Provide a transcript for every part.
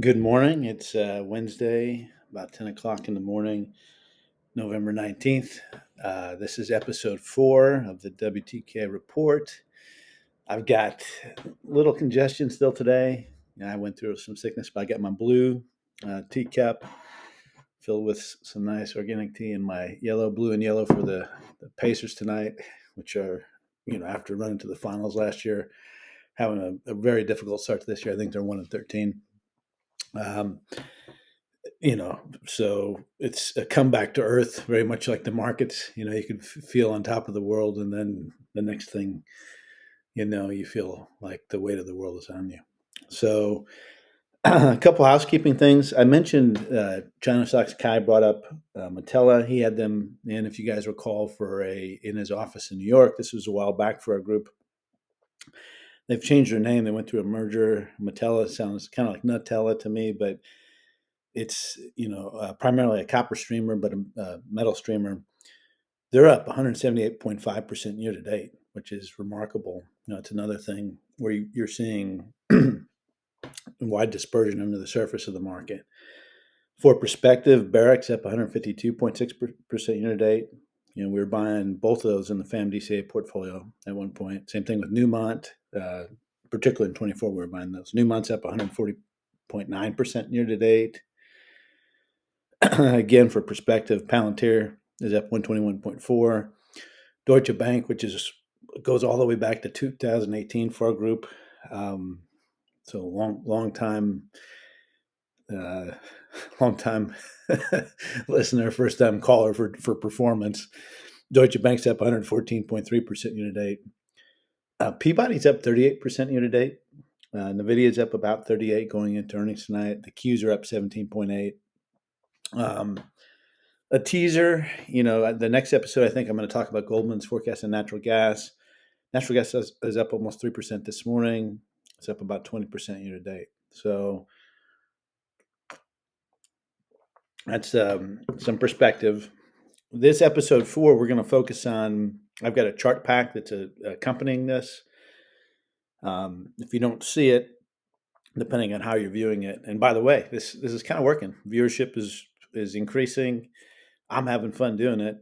Good morning. It's Wednesday, about 10 o'clock in the morning, November 19th. This is episode 4 of the WTK report. I've got a little congestion still today. I went through some sickness, but I got my blue teacup filled with some nice organic tea and my blue and yellow for the Pacers tonight, which are, after running to the finals last year, having a very difficult start to this year. I think they're 1-13. Um, so it's a comeback to earth, very much like the markets. You can feel on top of the world, and then the next thing you feel like the weight of the world is on you. So a couple housekeeping things. I mentioned China stocks. Kai brought up Matella. He had them in, if you guys recall, in his office in New York. This was a while back for our group. They've changed their name. They went through a merger. Matella sounds kind of like Nutella to me, but it's primarily a copper streamer, but a metal streamer. They're up 178.5% year to date, which is remarkable. It's another thing where you're seeing wide dispersion under the surface of the market. For perspective, Barrick's up 152.6% year to date. We were buying both of those in the FAMDCA portfolio at one point. Same thing with Newmont, particularly in 24, we were buying those. Newmont's up 140.9% year to date. Again, for perspective, Palantir is up 121.4. Deutsche Bank, which goes all the way back to 2018 for our group. So long time listener, first time caller for performance. Deutsche Bank's up 114.3% year to date. Peabody's up 38% year to date. Nvidia's up about 38 going into earnings tonight. The Qs are up 17.8. A teaser, the next episode, I think I'm going to talk about Goldman's forecast on natural gas. Natural gas is up almost 3% this morning. It's up about 20% year to date. So that's some perspective. This episode 4, we're going to focus on, I've got a chart pack that's accompanying this. If you don't see it, depending on how you're viewing it, and by the way, this is kind of working. Viewership is increasing. I'm having fun doing it.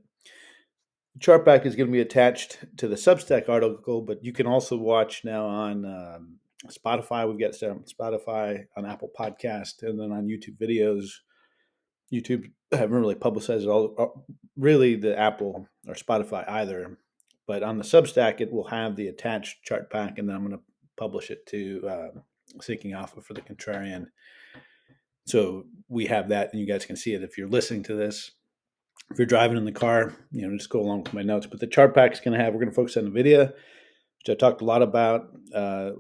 Chart pack is going to be attached to the Substack article, but you can also watch now on Spotify. We've got it set on Spotify, on Apple Podcast, and then on YouTube videos. YouTube haven't really publicized it all, really the Apple or Spotify either. But on the Substack, it will have the attached chart pack, and then I'm going to publish it to Seeking Alpha for the Contrarian. So we have that, and you guys can see it if you're listening to this. If you're driving in the car, just go along with my notes. But the chart pack is we're going to focus on Nvidia, which I talked a lot about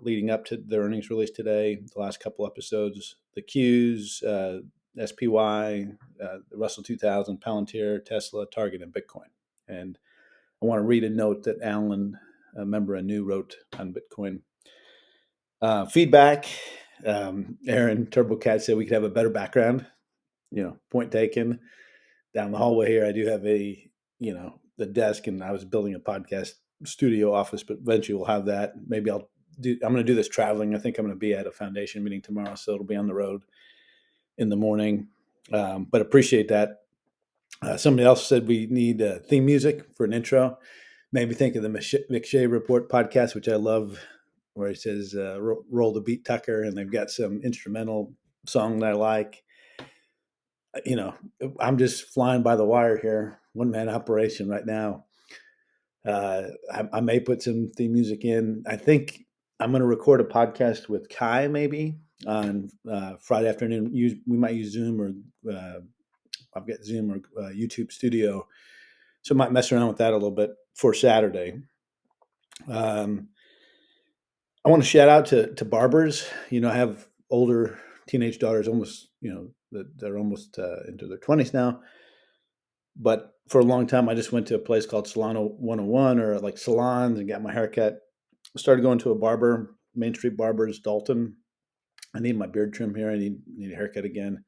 leading up to their earnings release today, the last couple episodes. The Qs, SPY, the Russell 2000, Palantir, Tesla, Target, and Bitcoin. And I want to read a note that Alan, a member of New, wrote on Bitcoin. Feedback. Aaron TurboCat said we could have a better background. Point taken. Down the hallway here, I do have the desk, and I was building a podcast studio office, but eventually we'll have that. Maybe I'm going to do this traveling. I think I'm going to be at a foundation meeting tomorrow, so it'll be on the road in the morning. But appreciate that. Somebody else said we need theme music for an intro. Made me think of the McShay Report podcast, which I love, where it says roll the beat, Tucker, and they've got some instrumental song that I like. I'm just flying by the wire here, one-man operation right now. I may put some theme music in. I think I'm going to record a podcast with Kai maybe on Friday afternoon. We might use Zoom, or I've got Zoom or YouTube Studio, so I might mess around with that a little bit for Saturday. I want to shout out to barbers. I have older teenage daughters, almost, they're almost into their 20s now. But for a long time, I just went to a place called Salon 101, or like salons, and got my hair cut. Started going to a barber, Main Street Barbers, Dalton. I need my beard trim here. I need a haircut again.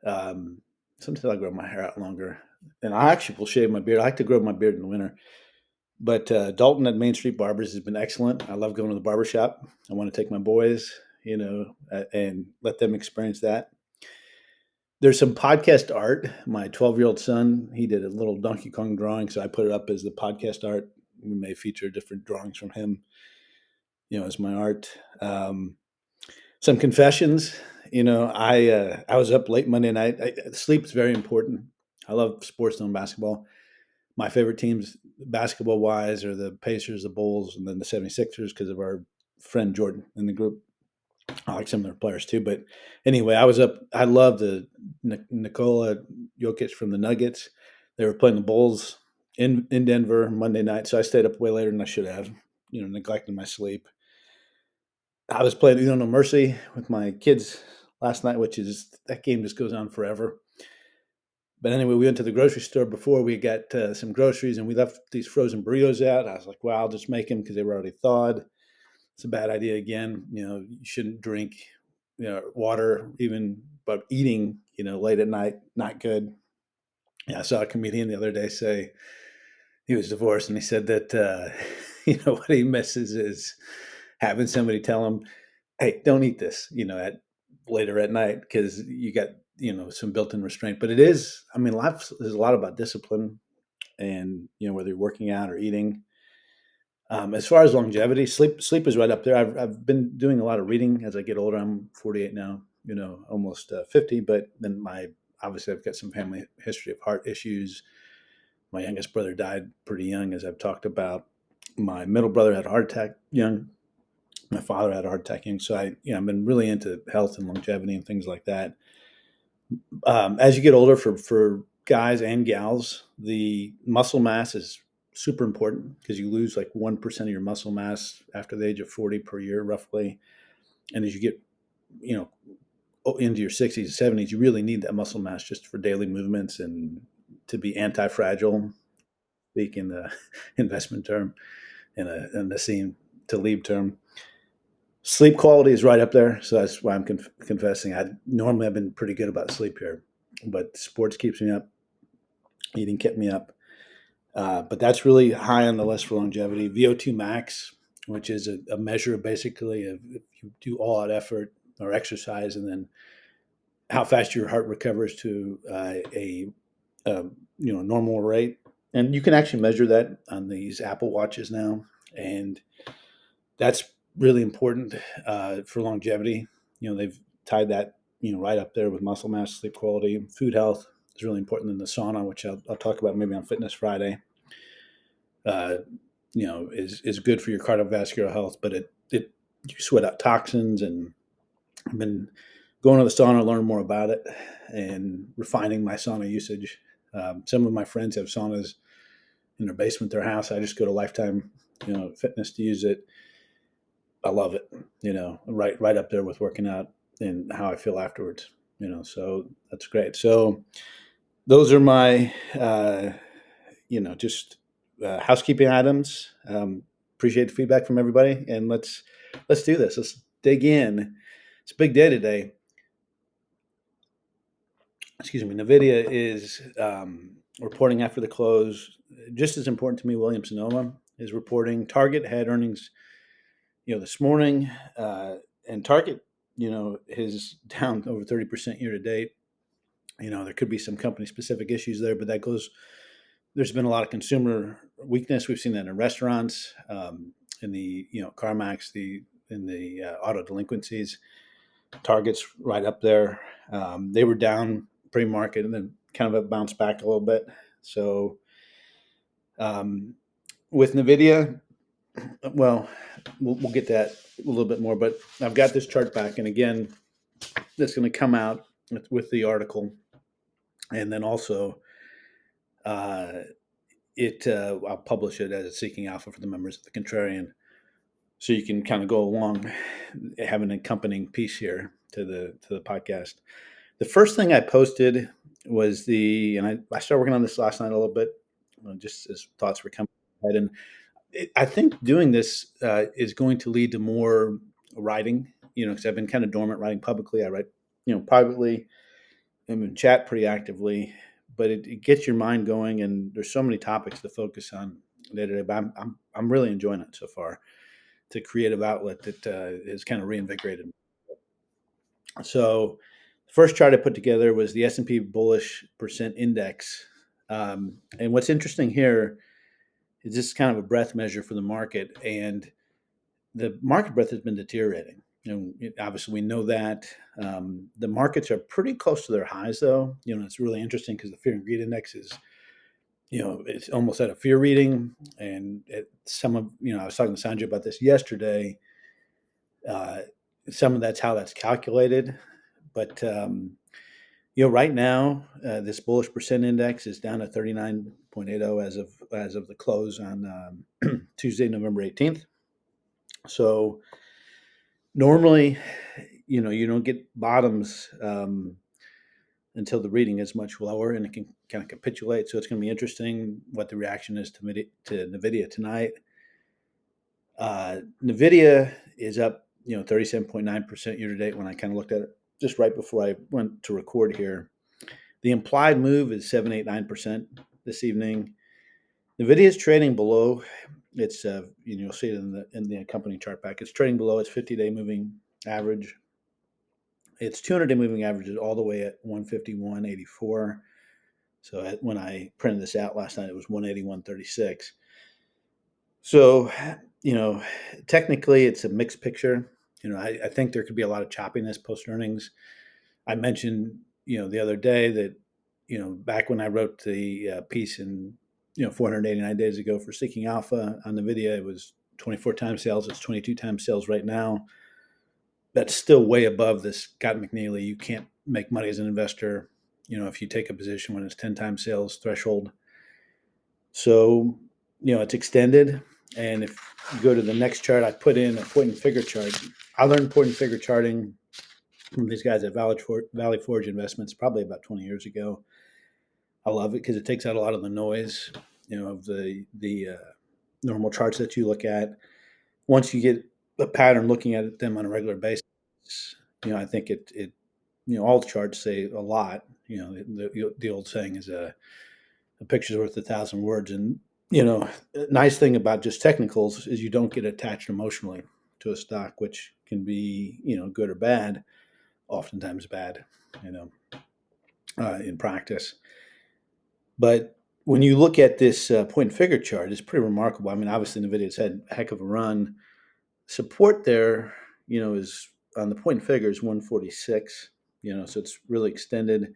Sometimes I grow my hair out longer. And I actually will shave my beard. I like to grow my beard in the winter. But Dalton at Main Street Barbers has been excellent. I love going to the barbershop. I want to take my boys. and let them experience that. There's some podcast art. My 12-year-old son, he did a little Donkey Kong drawing, so I put it up as the podcast art. We may feature different drawings from him, as my art. Some confessions. I was up late Monday night. Sleep is very important. I love sports and basketball. My favorite teams, basketball wise, are the Pacers, the Bulls, and then the 76ers because of our friend Jordan in the group. I like some of their players too. But anyway, I was up. I love the Nikola Jokic from the Nuggets. They were playing the Bulls in Denver Monday night, so I stayed up way later than I should have. Neglecting my sleep. I was playing No Mercy with my kids last night, which is that game just goes on forever. But anyway, we went to the grocery store before we got some groceries, and we left these frozen burritos out. I was like, well, I'll just make them because they were already thawed. It's a bad idea again. You shouldn't drink, water even, but eating, late at night, not good. Yeah, I saw a comedian the other day say he was divorced, and he said that, what he misses is having somebody tell him, hey, don't eat this, later at night because you got, some built-in restraint. But it is, life is a lot about discipline and, whether you're working out or eating. As far as longevity, sleep is right up there. I've been doing a lot of reading as I get older. I'm 48 now, almost 50. But then obviously I've got some family history of heart issues. My youngest brother died pretty young, as I've talked about. My middle brother had a heart attack young. My father had a heart attack young. So I've been really into health and longevity and things like that. As you get older, for guys and gals, the muscle mass is super important because you lose like 1% of your muscle mass after the age of 40 per year, roughly. And as you get, into your 60s, 70s, you really need that muscle mass just for daily movements and to be anti-fragile, speaking the investment term, and the seem to leave term. Sleep quality is right up there, so that's why I'm confessing. I've been pretty good about sleep here, but sports keeps me up, eating kept me up. But that's really high on the list for longevity. VO2 max, which is a measure basically of if you do all out effort or exercise, and then how fast your heart recovers to a normal rate. And you can actually measure that on these Apple Watches now, and that's really important for longevity. They've tied that right up there with muscle mass, sleep quality, food health is really important in the sauna, which I'll talk about maybe on Fitness Friday. Is good for your cardiovascular health, but it you sweat out toxins, and I've been going to the sauna to learn more about it and refining my sauna usage. Some of my friends have saunas in their basement, their house. I just go to Lifetime, Fitness to use it. I love it, right up there with working out and how I feel afterwards, so that's great. So those are my, just housekeeping items. Appreciate the feedback from everybody, and let's do this. Let's dig in. It's a big day today. Excuse me. Nvidia is reporting after the close. Just as important to me, Williams Sonoma is reporting. Target had earnings, this morning, and Target, is down over 30% year to date. There could be some company specific issues there, but there's been a lot of consumer weakness. We've seen that in restaurants, in the, CarMax, in the auto delinquencies. Target's right up there. They were down pre-market and then kind of bounced back a little bit. So with Nvidia, well, we'll get that a little bit more, but I've got this chart back, and again, that's going to come out with the article, and then also I'll publish it as a Seeking Alpha for the members of the Contrarian, so you can kind of go along, have an accompanying piece here to the podcast. The first thing I posted was and I started working on this last night a little bit, just as thoughts were coming ahead, and I think doing this is going to lead to more writing, because I've been kind of dormant writing publicly. I write, privately. I'm in chat pretty actively, but it gets your mind going, and there's so many topics to focus on day to day. But I'm really enjoying it so far. It's a creative outlet that has kind of reinvigorated me. So the first chart I put together was the S&P Bullish percent index. And what's interesting here is this is kind of a breadth measure for the market, and the market breadth has been deteriorating. Obviously we know that. The markets are pretty close to their highs, though. It's really interesting because the fear and greed index is, it's almost at a fear reading, and I was talking to Sanjay about this yesterday. Uh, some of that's how that's calculated, but right now, this bullish percent index is down at 39.80 as of the close on Tuesday, November 18th. So normally, you don't get bottoms until the reading is much lower, and it can kind of capitulate. So it's going to be interesting what the reaction is to Nvidia tonight. Nvidia is up, 37.9% year to date. When I kind of looked at it just right before I went to record here, the implied move is 7.89% this evening. Nvidia is trading below. It's you'll see it in the accompanying chart pack. It's trading below its 50-day moving average. Its 200-day moving average is all the way at 151.84. So when I printed this out last night, it was 181.36. So, technically it's a mixed picture. I think there could be a lot of choppiness post earnings. I mentioned, the other day that, back when I wrote the piece in, 489 days ago for Seeking Alpha on Nvidia, it was 24 times sales. It's 22 times sales right now. That's still way above this Scott McNeely. You can't make money as an investor, if you take a position when it's 10 times sales threshold. So, it's extended. And if you go to the next chart, I put in a point and figure chart. I learned point and figure charting from these guys at Valley Forge Investments probably about 20 years ago. I love it because it takes out a lot of the noise, of the normal charts that you look at. Once you get a pattern looking at them on a regular basis, I think it all the charts say a lot. The old saying is a picture's worth 1,000 words. And, nice thing about just technicals is you don't get attached emotionally to a stock, which can be, good or bad, oftentimes bad, in practice. But when you look at this point and figure chart, it's pretty remarkable. I mean, obviously, NVIDIA's had a heck of a run. Support there, is on the point and figure is 146, so it's really extended.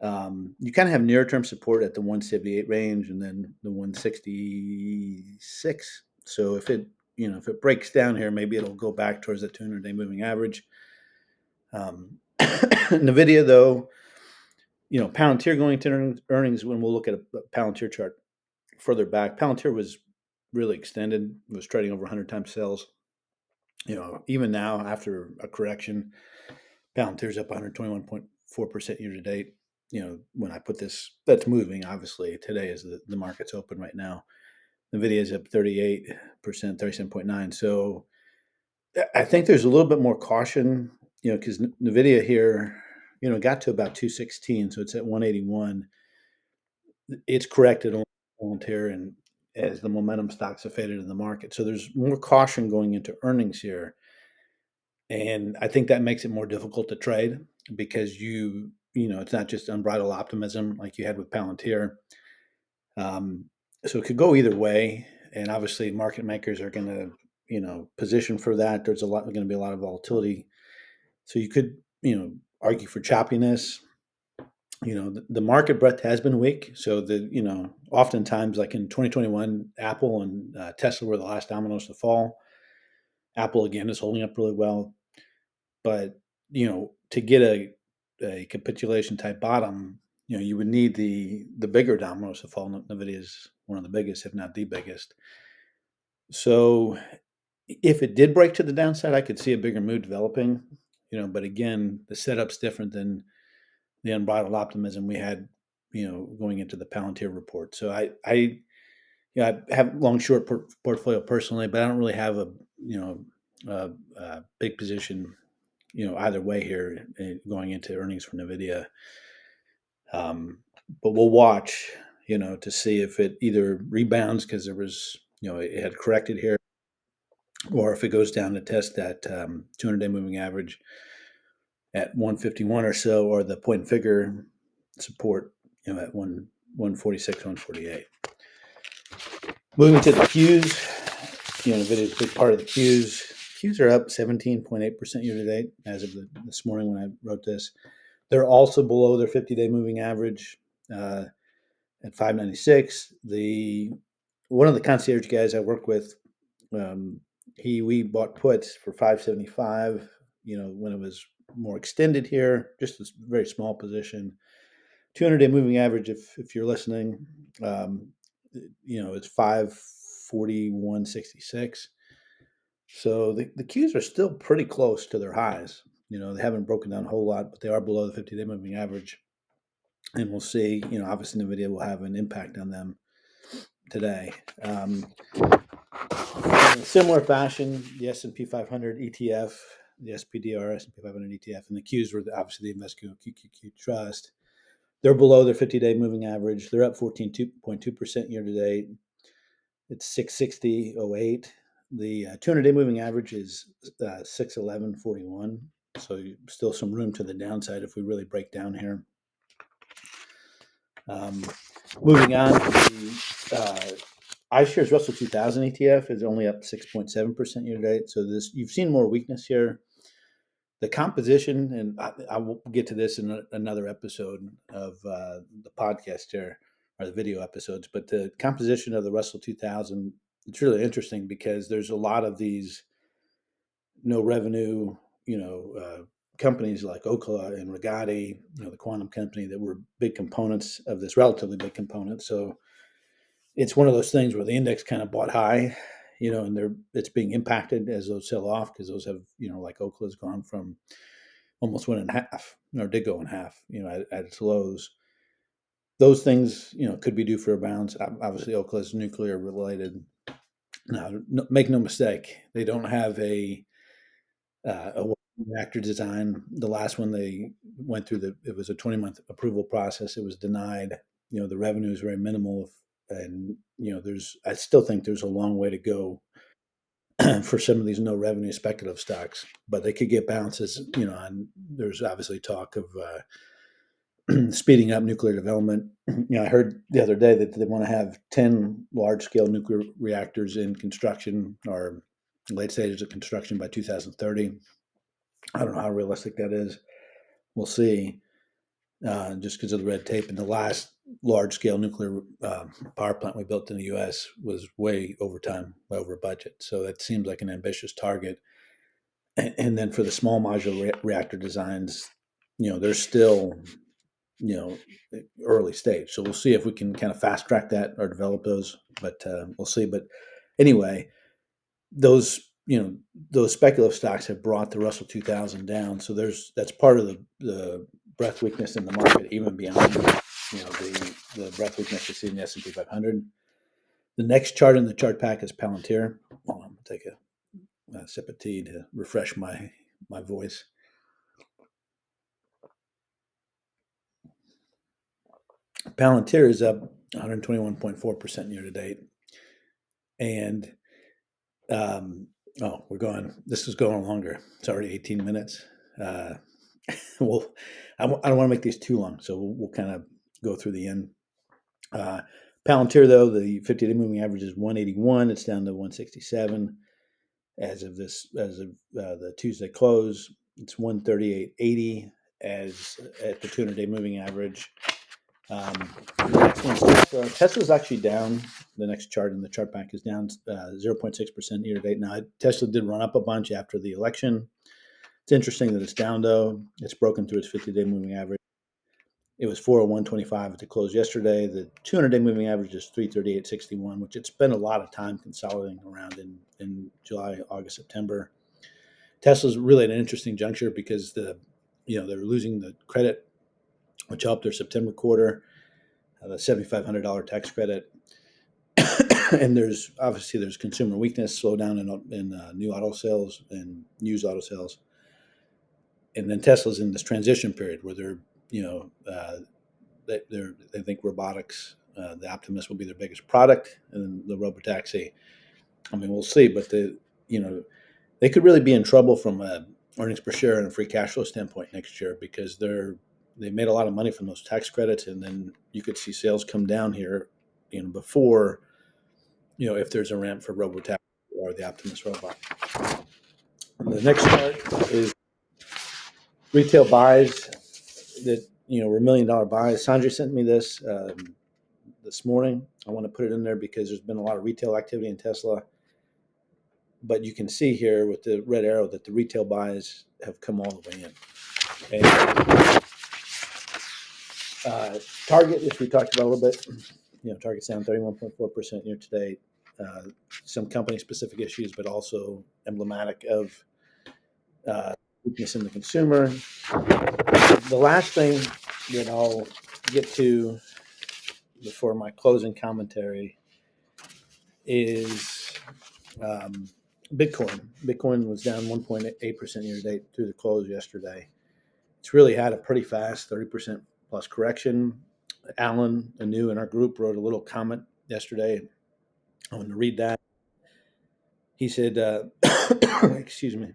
You kind of have near-term support at the 178 range and then the 166. So if it breaks down here, maybe it'll go back towards the 200-day moving average. Nvidia, though, Palantir going to earnings. When we'll look at a Palantir chart further back, Palantir was really extended. It was trading over 100 times sales. Even now after a correction, Palantir's up 121.4% year to date. When I put this, that's moving. Obviously, today is the market's open right now. Nvidia is up 38%, 37.9. So I think there's a little bit more caution, because Nvidia here, got to about 216, so it's at 181. It's corrected on Palantir, and as the momentum stocks have faded in the market, so there's more caution going into earnings here. And I think that makes it more difficult to trade because it's not just unbridled optimism like you had with Palantir. So it could go either way. And obviously market makers are going to, position for that. There's going to be a lot of volatility. So you could, argue for choppiness. The market breadth has been weak. So oftentimes like in 2021, Apple and Tesla were the last dominoes to fall. Apple again is holding up really well. But, to get a capitulation type bottom, you would need the bigger dominoes to fall. Nvidia is one of the biggest, if not the biggest. So if it did break to the downside, I could see a bigger move developing, but again, the setup's different than the unbridled optimism we had, going into the Palantir report. So I have long short portfolio personally, but I don't really have a big position, either way here going into earnings for Nvidia. But we'll watch, to see if it either rebounds because there was, it had corrected here, or if it goes down to test that 200-day moving average. at 151 or so, or the point and figure support, at 146, 148. Moving to the Qs, Nvidia is a big part of the Qs. Qs are up 17.8% year to date as of this morning when I wrote this. They're also below their 50-day moving average at 596. One of the concierge guys I work with, we bought puts for 575. When it was more extended here, just a very small position. 200-day moving average, if you're listening, it's 541.66. So the Qs are still pretty close to their highs. They haven't broken down a whole lot, but they are below the 50-day moving average. And we'll see, obviously NVIDIA will have an impact on them today. In a similar fashion, the S&P 500 ETF, the SPDR S&P 500 ETF, and the Qs were obviously the Invesco QQQ Trust. They're below their 50-day moving average. They're up 14.2% year to date. It's 660.08. The 200-day moving average is 611.41. So still some room to the downside if we really break down here. Moving on to the iShares Russell 2000 ETF is only up 6.7% year to date. So you've seen more weakness here. The composition, and I will get to this in another episode of the podcast here, or the video episodes, but the composition of the Russell 2000, it's really interesting because there's a lot of these no revenue, companies like Okla and Rigotti, the quantum company, that were big components of this, relatively big component. So it's one of those things where the index kind of bought high, and it's being impacted as those sell off, because those have, like Okla's gone from almost 1.5, or did go in half, at its lows. Those things, could be due for a bounce. Obviously, Okla's nuclear related. Now, make no mistake, they don't have a reactor design. The last one they went through, it was a 20-month approval process. It was denied. The revenue is very minimal, and I still think there's a long way to go for some of these no revenue speculative stocks, but they could get bounces. And there's obviously talk of speeding up nuclear development. I heard the other day that they want to have 10 large scale nuclear reactors in construction, or late stages of construction, by 2030. I don't know how realistic that is. We'll see, just because of the red tape. And the last large-scale nuclear power plant we built in the U.S. was way over time, way over budget. So that seems like an ambitious target. And then for the small modular reactor designs, they're still, early stage. So we'll see if we can kind of fast track that or develop those. But we'll see. But anyway, those speculative stocks have brought the Russell 2000 down. So that's part of the breadth weakness in the market, even beyond the breadth weakness you see in the S&P 500. The next chart in the chart pack is Palantir. I'm going to take a sip of tea to refresh my voice. Palantir is up 121.4% year to date, and we're going. This is going longer. It's already 18 minutes. Well, I don't want to make these too long, so we'll kind of go through the end. Palantir, though, the 50-day moving average is 181. It's down to 167 as of the Tuesday close. It's 138.80 as at the 200-day moving average. The next one's Tesla. Tesla's actually down. The next chart in the chart pack is down 0.6% year to date. Now, Tesla did run up a bunch after the election. It's interesting that it's down, though. It's broken through its 50-day moving average. It was 401.25 at the close yesterday. The 200-day moving average is 338.61, which it spent a lot of time consolidating around in July, August, September. Tesla's really at an interesting juncture because they're losing the credit, which helped their September quarter, the $7,500 tax credit. And there's consumer weakness, slowdown in new auto sales and used auto sales. And then Tesla's in this transition period where they're, they think robotics, the Optimus will be their biggest product, and the robotaxi. I mean, we'll see, but they could really be in trouble from a earnings per share and a free cash flow standpoint next year, because they made a lot of money from those tax credits, and then you could see sales come down here, before, if there's a ramp for Robotaxi or the Optimus robot. And the next chart is retail buys that were $1 million buys. Sanjay sent me this morning. I want to put it in there because there's been a lot of retail activity in Tesla. But you can see here with the red arrow that the retail buys have come all the way in. And, Target, which we talked about a little bit, Target's down 31.4% year to date. Some company-specific issues, but also emblematic of weakness in the consumer. The last thing that I'll get to before my closing commentary is Bitcoin. Bitcoin was down 1.8% year to date through the close yesterday. It's really had a pretty fast 30% plus correction. Alan, anew in our group, wrote a little comment yesterday. I wanted to read that. He said, excuse me,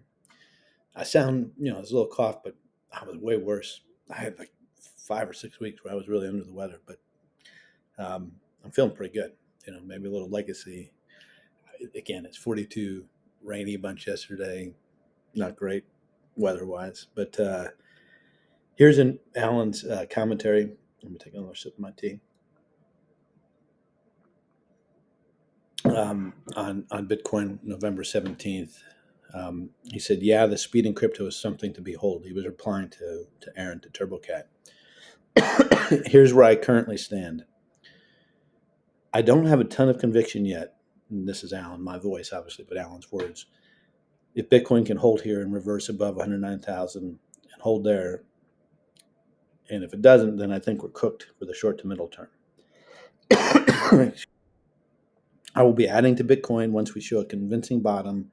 I sound, there's a little cough, but I was way worse. I had like 5 or 6 weeks where I was really under the weather, but I'm feeling pretty good. Maybe a little legacy. Again, it's 42, rainy bunch yesterday. Not great weather-wise, but here's Alan's commentary. Let me take another sip of my tea. On Bitcoin, November 17th. He said, yeah, the speed in crypto is something to behold. He was replying to Aaron, to TurboCat. Here's where I currently stand. I don't have a ton of conviction yet. And this is Alan, my voice, obviously, but Alan's words. If Bitcoin can hold here and reverse above 109,000 and hold there, and if it doesn't, then I think we're cooked for the short to middle term. I will be adding to Bitcoin once we show a convincing bottom,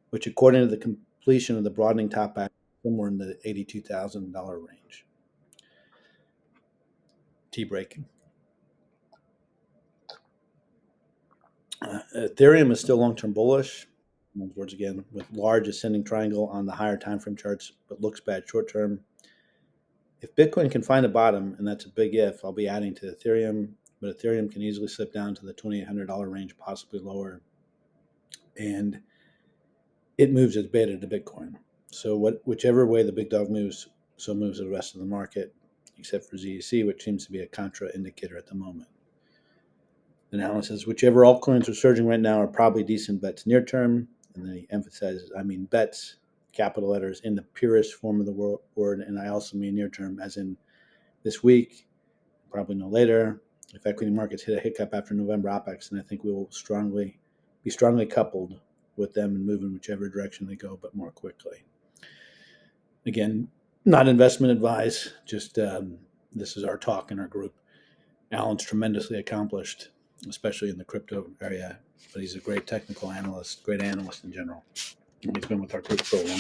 which, according to the completion of the broadening top back, somewhere in the $82,000 range. Tea break. Ethereum is still long-term bullish. Words again, with large ascending triangle on the higher time frame charts, but looks bad short-term. If Bitcoin can find a bottom, and that's a big if, I'll be adding to Ethereum, but Ethereum can easily slip down to the $2,800 range, possibly lower. And it moves as beta to Bitcoin. So whichever way the big dog moves, so moves the rest of the market, except for ZEC, which seems to be a contra indicator at the moment. Then Alan says, whichever altcoins are surging right now are probably decent bets near term. And then he emphasizes, I mean bets, capital letters, in the purest form of the word. And I also mean near term, as in this week, probably no later. If equity markets hit a hiccup after November OPEX, then I think we will be strongly coupled with them and move in whichever direction they go, but more quickly. Again, not investment advice, just this is our talk in our group. Alan's tremendously accomplished, especially in the crypto area, but he's a great technical analyst, great analyst in general. And he's been with our group for a long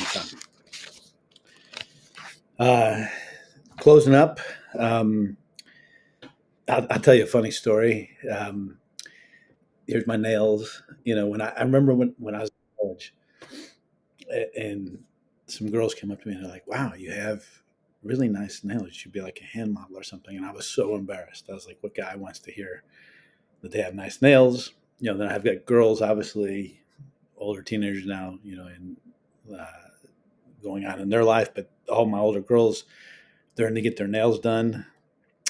time. Closing up, I'll tell you a funny story. Here's my nails. When I remember when I was in college, and some girls came up to me and they're like, wow, you have really nice nails. You should be like a hand model or something. And I was so embarrassed. I was like, what guy wants to hear that they have nice nails? Then I've got girls, obviously older teenagers now, and going on in their life, but all my older girls, they're in to get their nails done.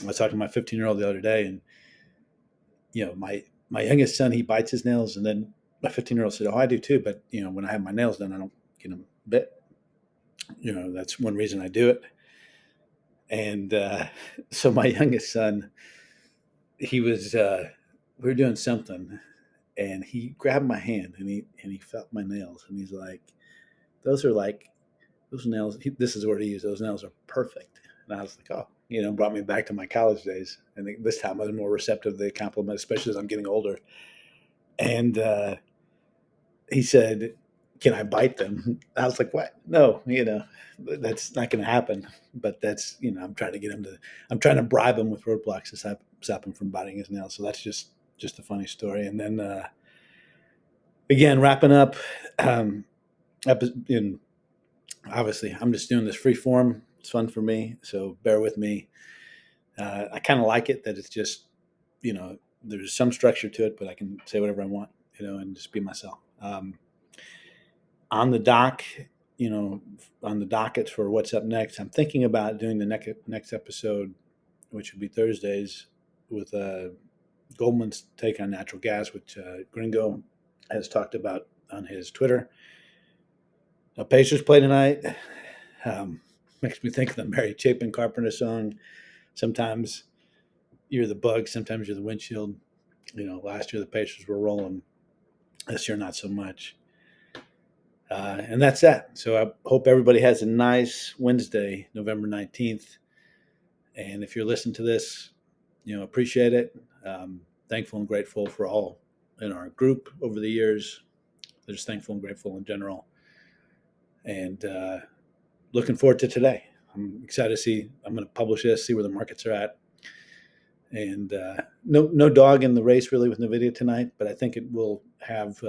I was talking to my 15-year-old the other day, and my youngest son, he bites his nails, and then my 15-year-old said, oh, I do too, but when I have my nails done, I don't get them bit. That's one reason I do it. And so my youngest son, he was we were doing something, and he grabbed my hand and he felt my nails, and he's like, those nails, this is the word he used, those nails are perfect. And I was like, oh, brought me back to my college days. And this time I was more receptive to the compliment, especially as I'm getting older. And he said, can I bite them? I was like, what? No, that's not going to happen. But that's, I'm trying to bribe him with roadblocks to stop him from biting his nails. So that's just a funny story. And then, again, wrapping up, Obviously, I'm just doing this free form. It's fun for me, so bear with me. I kind of like it that it's just, there's some structure to it, but I can say whatever I want, and just be myself. On the dock, you know, on the docket for what's up next, I'm thinking about doing the next episode, which would be Thursdays, with Goldman's take on natural gas, which Gringo has talked about on his Twitter. Now, Pacers play tonight. Makes me think of the Mary Chapin Carpenter song. Sometimes you're the bug, sometimes you're the windshield. Last year the Pacers were rolling. This year, not so much. And that's that. So I hope everybody has a nice Wednesday, November 19th. And if you're listening to this, appreciate it. Thankful and grateful for all in our group over the years. Just thankful and grateful in general. And looking forward to today. I'm excited to see. I'm going to publish this, see where the markets are at. And no dog in the race really with Nvidia tonight, but I think it will have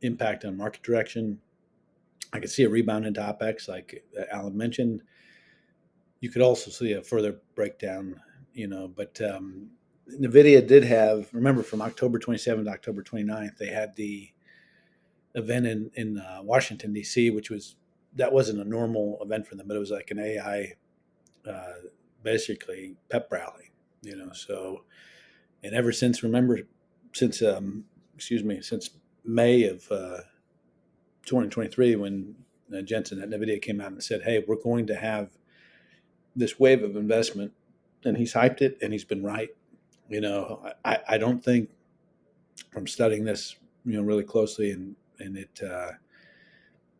impact on market direction. I could see a rebound into OPEX, like Alan mentioned. You could also see a further breakdown, but Nvidia did have, remember, from October 27th to October 29th, they had the event in Washington, D.C., that wasn't a normal event for them, but it was like an AI, basically pep rally, so, and ever since, since May of 2023, when Jensen at NVIDIA came out and said, hey, we're going to have this wave of investment, and he's hyped it, and he's been right. I don't think, from studying this, really closely, and it,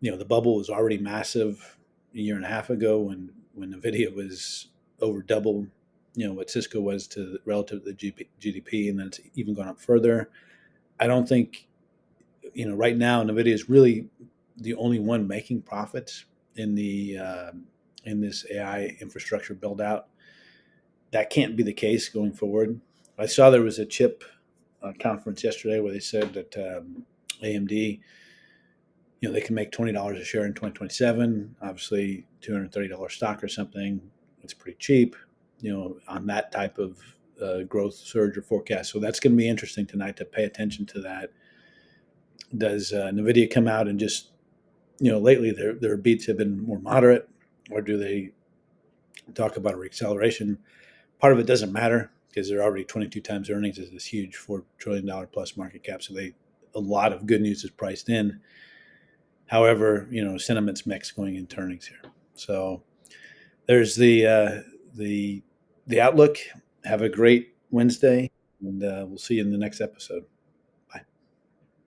the bubble was already massive a year and a half ago when NVIDIA was over double, what Cisco was relative to the GDP, and then it's even gone up further. I don't think, right now NVIDIA is really the only one making profits in this AI infrastructure build out. That can't be the case going forward. I saw there was a chip conference yesterday where they said that AMD, they can make $20 a share in 2027. Obviously, $230 stock or something. It's pretty cheap, on that type of growth surge or forecast. So that's going to be interesting tonight to pay attention to that. Does NVIDIA come out and just, lately their beats have been more moderate, or do they talk about a reacceleration? Part of it doesn't matter because they're already 22 times earnings as this huge $4 trillion plus market cap. So a lot of good news is priced in. However, sentiment's mixed going into earnings here. So there's the outlook. Have a great Wednesday, and we'll see you in the next episode.